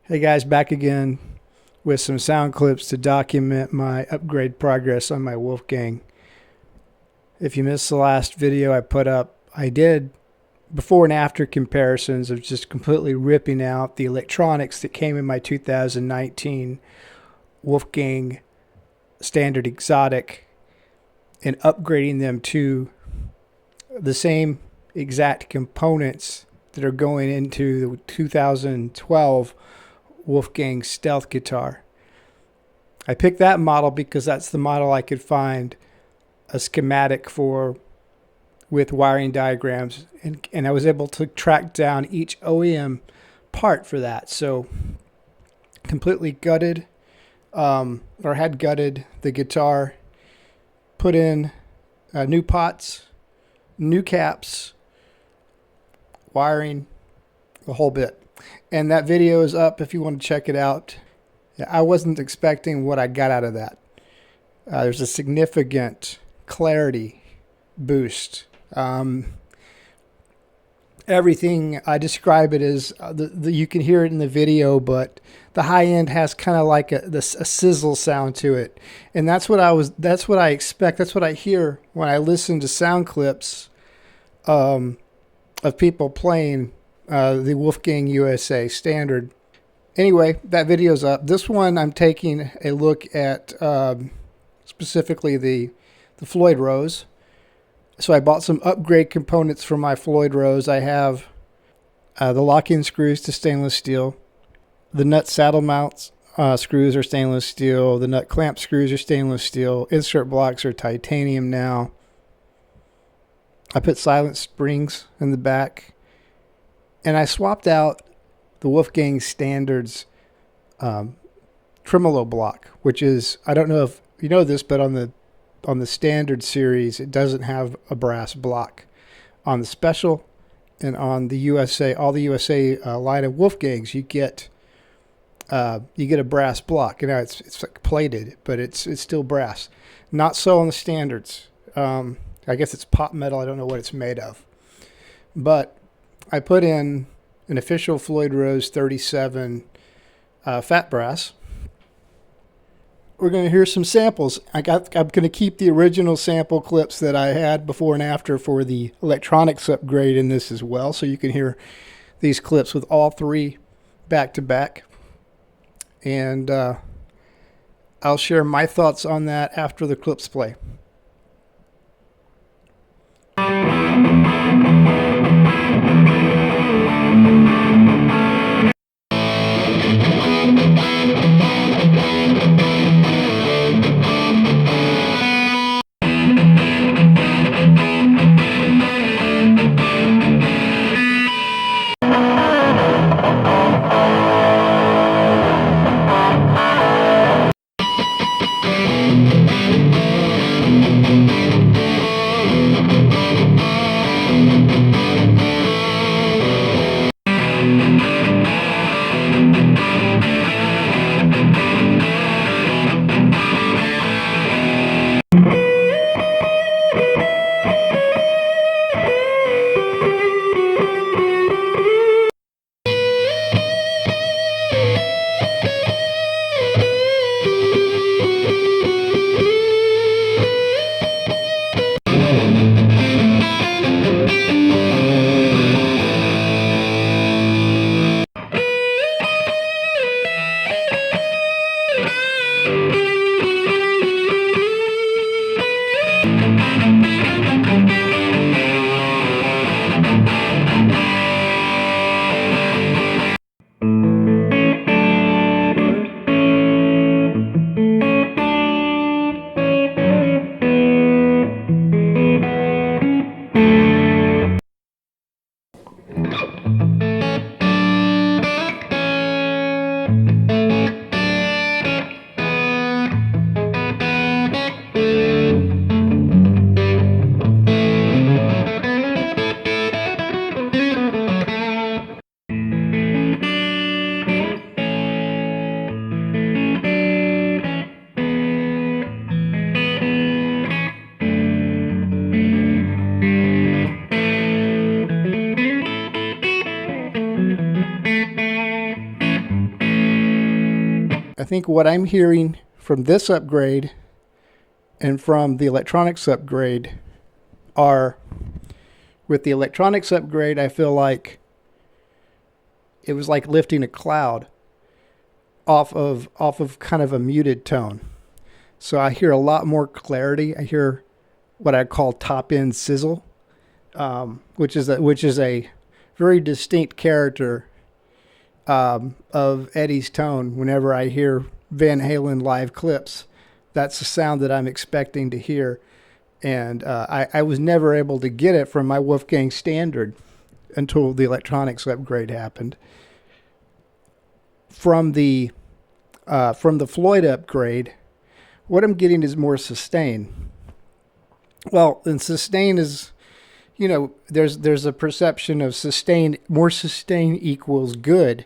Hey guys, back again with some sound clips to document my upgrade progress on my Wolfgang. If you missed the last video I put up, I did before and after comparisons of just completely ripping out the electronics that came in my 2019 Wolfgang Standard Exotic and upgrading them to the same exact components that are going into the 2012 Wolfgang Stealth guitar. I picked that model because that's the model I could find a schematic for with wiring diagrams, and I was able to track down each OEM part for that. So completely gutted, or had gutted the guitar, put in new pots, new caps, wiring, the whole bit. And that video is up if you want to check it out. I wasn't expecting what I got out of that. There's a significant clarity boost. Everything, I describe it as, you can hear it in the video, but the high end has kind of like a sizzle sound to it. And that's what I expect. That's what I hear when I listen to sound clips of people playing the Wolfgang USA Standard. Anyway, that video's up. This one I'm taking a look at specifically the Floyd Rose. So I bought some upgrade components for my Floyd Rose. I have the lock-in screws to stainless steel. The nut saddle mounts screws are stainless steel. The nut clamp screws are stainless steel. Insert blocks are titanium now. I put silent springs in the back. And I swapped out the Wolfgang Standard's tremolo block, which is, I don't know if you know this, but on the Standard series, it doesn't have a brass block. On the Special and on the USA, all the USA line of Wolfgangs, you get a brass block. You know, it's like plated, but it's still brass. Not so on the Standards. I guess it's pot metal. I don't know what it's made of, but I put in an official Floyd Rose 37 fat brass. We're going to hear some samples. I'm going to keep the original sample clips that I had before and after for the electronics upgrade in this as well, so you can hear these clips with all three back to back. And I'll share my thoughts on that after the clips play. I think what I'm hearing from this upgrade and from the electronics upgrade are, with the electronics upgrade, I feel like it was like lifting a cloud off of kind of a muted tone. So I hear a lot more clarity. I hear what I call top end sizzle, which is a very distinct character of Eddie's tone. Whenever I hear Van Halen live clips, that's the sound that I'm expecting to hear. And I was never able to get it from my Wolfgang Standard until the electronics upgrade happened. From the Floyd upgrade, what I'm getting is more sustain. Well, and sustain is, there's a perception of sustain. More sustain equals good,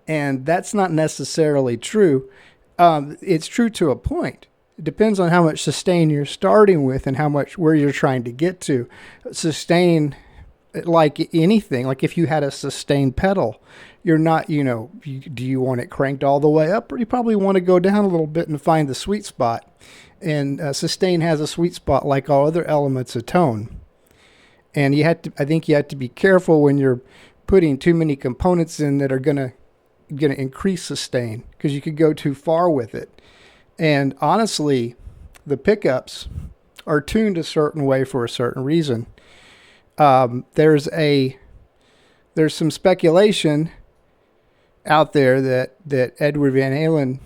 and that's not necessarily true. It's true to a point. It depends on how much sustain you're starting with and where you're trying to get to. Sustain, like anything, like if you had a sustain pedal, you're not, do you want it cranked all the way up, or you probably want to go down a little bit and find the sweet spot? And sustain has a sweet spot like all other elements of tone. And I think you have to be careful when you're putting too many components in that are gonna increase sustain, because you could go too far with it. And honestly, the pickups are tuned a certain way for a certain reason. There's some speculation out there that Edward Van Halen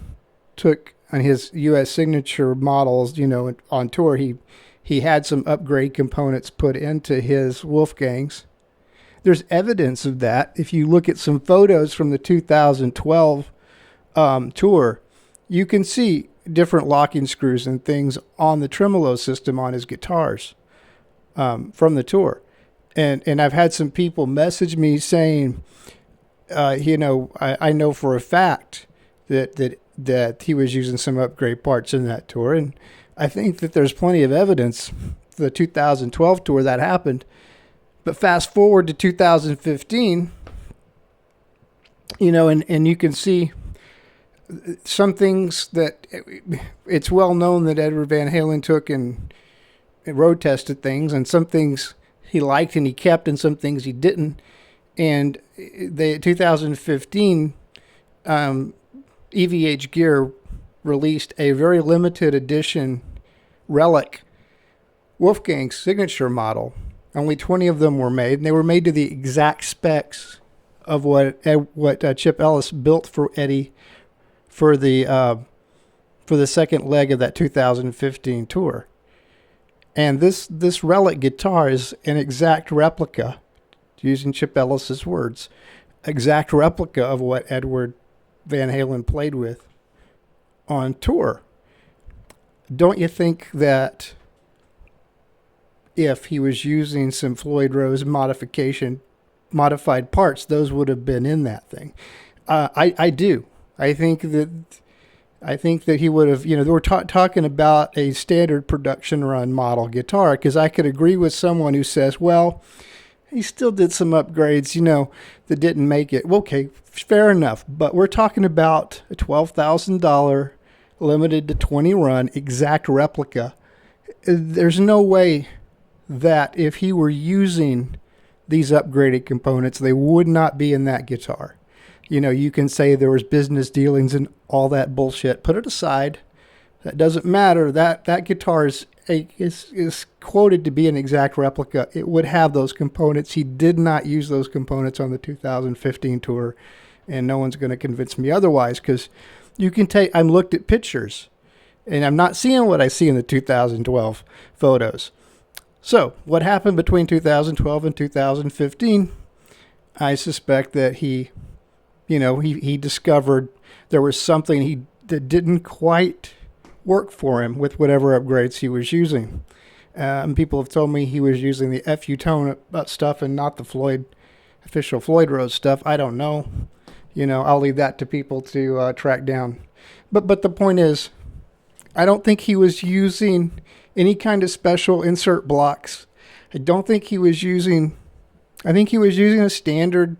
took on his U.S. signature models. On tour, he had some upgrade components put into his Wolfgangs. There's evidence of that. If you look at some photos from the 2012 tour, you can see different locking screws and things on the tremolo system on his guitars from the tour. And I've had some people message me saying, I know for a fact that he was using some upgrade parts in that tour. And I think that there's plenty of evidence for the 2012 tour that happened. But fast forward to 2015, and you can see some things that it's well known that Edward Van Halen took and road tested things, and some things he liked and he kept, and some things he didn't. And the 2015 EVH Gear released a very limited edition relic Wolfgang signature model. Only 20 of them were made, and they were made to the exact specs of what Chip Ellis built for Eddie for the second leg of that 2015 tour. And this relic guitar is an exact replica, using Chip Ellis's words, exact replica of what Edward Van Halen played with on tour. Don't you think that if he was using some Floyd Rose modified parts, those would have been in that thing? I do. I think that he would have, we're talking about a standard production run model guitar, because I could agree with someone who says, well, he still did some upgrades, that didn't make it. Okay, fair enough. But we're talking about a $12,000 limited to 20 run exact replica. There's no way that if he were using these upgraded components, they would not be in that guitar. You can say there was business dealings and all that bullshit. Put it aside. That doesn't matter. That guitar is quoted to be an exact replica. It would have those components. He did not use those components on the 2015 tour, and no one's going to convince me otherwise, because you can I'm looked at pictures, and I'm not seeing what I see in the 2012 photos. So what happened between 2012 and 2015? I suspect that he discovered there was something that didn't quite work for him with whatever upgrades he was using. And people have told me he was using the FU tone stuff and not the official Floyd Rose stuff. I don't know. I'll leave that to people to track down. But the point is, I don't think he was using any kind of special insert blocks. I think he was using a standard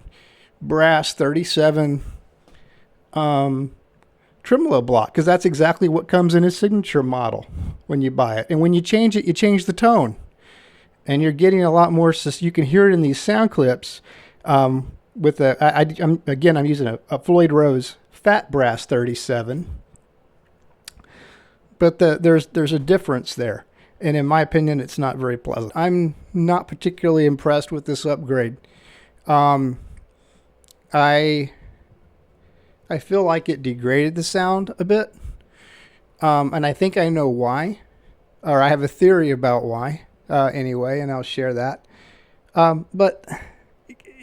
brass 37 tremolo block, because that's exactly what comes in his signature model when you buy it. And when you change it, you change the tone. And you're getting a lot more, you can hear it in these sound clips. With I'm using a Floyd Rose Fat Brass 37. But there's a difference there. And in my opinion, it's not very pleasant. I'm not particularly impressed with this upgrade. I feel like it degraded the sound a bit. And I think I know why. Or I have a theory about why. Anyway, and I'll share that. But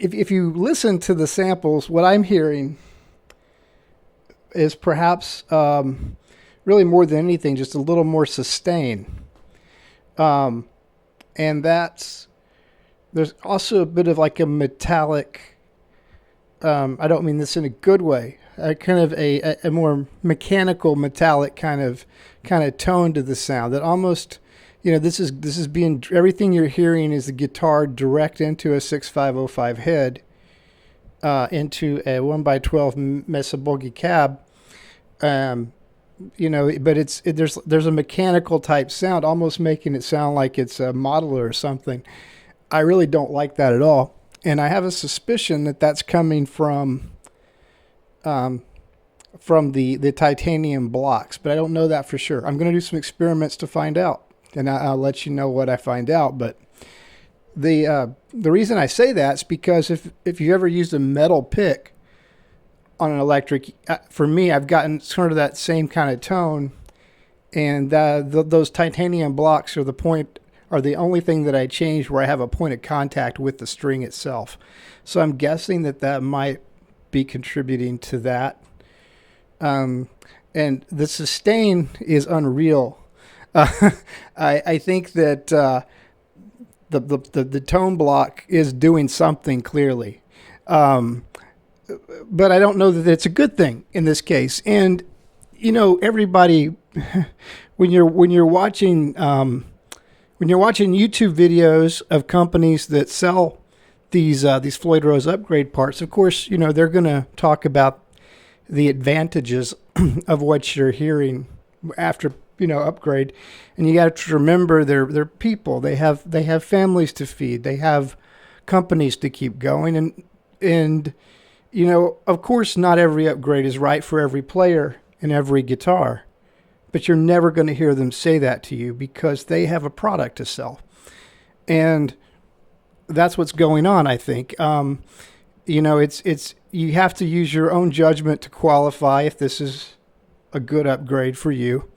if you listen to the samples, what I'm hearing is perhaps really more than anything, just a little more sustain. And there's also a bit of like a metallic, I don't mean this in a good way, kind of a more mechanical metallic kind of tone to the sound that almost, this is being, everything you're hearing is the guitar direct into a 6505 head, into a 1x12 Mesa Boogie cab. But there's a mechanical type sound, almost making it sound like it's a modeler or something. I really don't like that at all. And I have a suspicion that that's coming from the titanium blocks, but I don't know that for sure. I'm going to do some experiments to find out. And I'll let you know what I find out. But the reason I say that is because if you ever used a metal pick on an electric, for me, I've gotten sort of that same kind of tone. And those titanium blocks are the only thing that I changed where I have a point of contact with the string itself. So I'm guessing that might be contributing to that. And the sustain is unreal. I think that the tone block is doing something clearly, but I don't know that it's a good thing in this case. And everybody, when you're watching YouTube videos of companies that sell these Floyd Rose upgrade parts, of course, they're going to talk about the advantages of what you're hearing after upgrade. And you got to remember they're people. They have families to feed. They have companies to keep going. And of course, not every upgrade is right for every player and every guitar. But you're never going to hear them say that to you because they have a product to sell. And that's what's going on, I think. It's you have to use your own judgment to qualify if this is a good upgrade for you.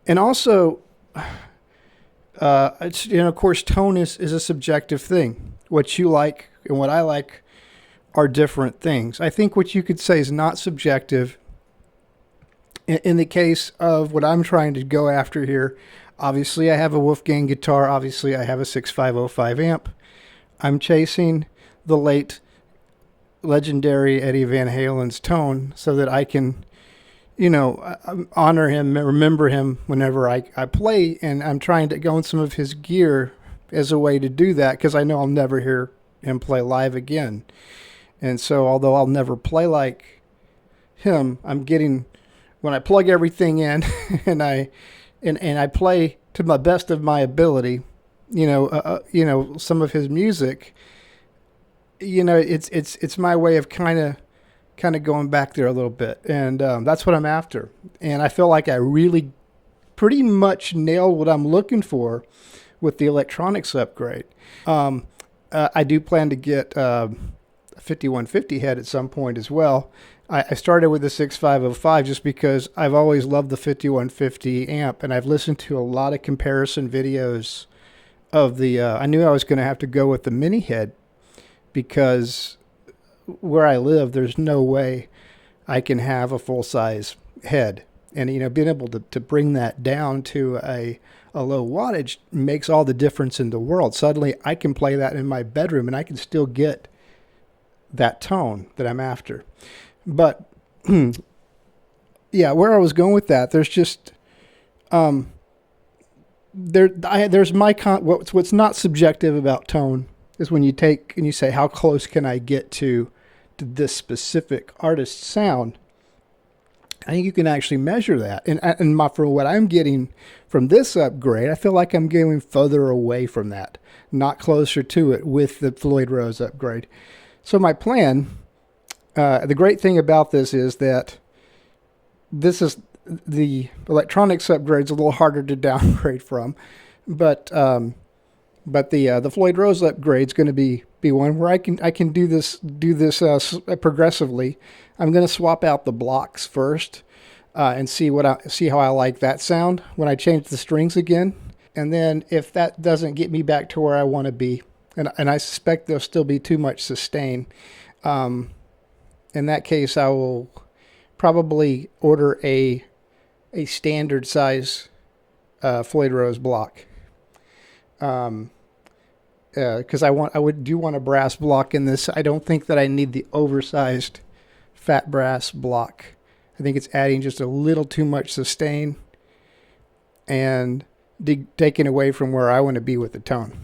And also, of course, tone is a subjective thing. What you like and what I like are different things. I think what you could say is not subjective. In the case of what I'm trying to go after here, obviously I have a Wolfgang guitar. Obviously I have a 6505 amp. I'm chasing the late legendary Eddie Van Halen's tone so that I can honor him, remember him whenever I play, and I'm trying to go in some of his gear as a way to do that because I know I'll never hear him play live again. And so although I'll never play like him, I'm getting, when I plug everything in and I play to the best of my ability, some of his music, it's my way of kind of going back there a little bit. And that's what I'm after. And I feel like I really pretty much nailed what I'm looking for with the electronics upgrade. I do plan to get a 5150 head at some point as well. I started with the 6505 just because I've always loved the 5150 amp, and I've listened to a lot of comparison videos of the, I knew I was going to have to go with the mini head because where I live, there's no way I can have a full-size head. And, being able to bring that down to a low wattage makes all the difference in the world. Suddenly, I can play that in my bedroom, and I can still get that tone that I'm after. But, yeah, where I was going with that, there's just, there's what's not subjective about tone is when you take and you say, how close can I get to this specific artist's sound? I think you can actually measure that. And for what I'm getting from this upgrade, I feel like I'm going further away from that, not closer to it with the Floyd Rose upgrade. So my plan, the great thing about this is that this is the electronics upgrade is a little harder to downgrade from, but the Floyd Rose upgrade is going to be one where I can do this progressively. I'm going to swap out the blocks first and see how I like that sound when I change the strings again. And then if that doesn't get me back to where I want to be, and I suspect there'll still be too much sustain, in that case I will probably order a standard size Floyd Rose block. Because I do want a brass block in this. I don't think that I need the oversized fat brass block. I think it's adding just a little too much sustain and taking away from where I want to be with the tone.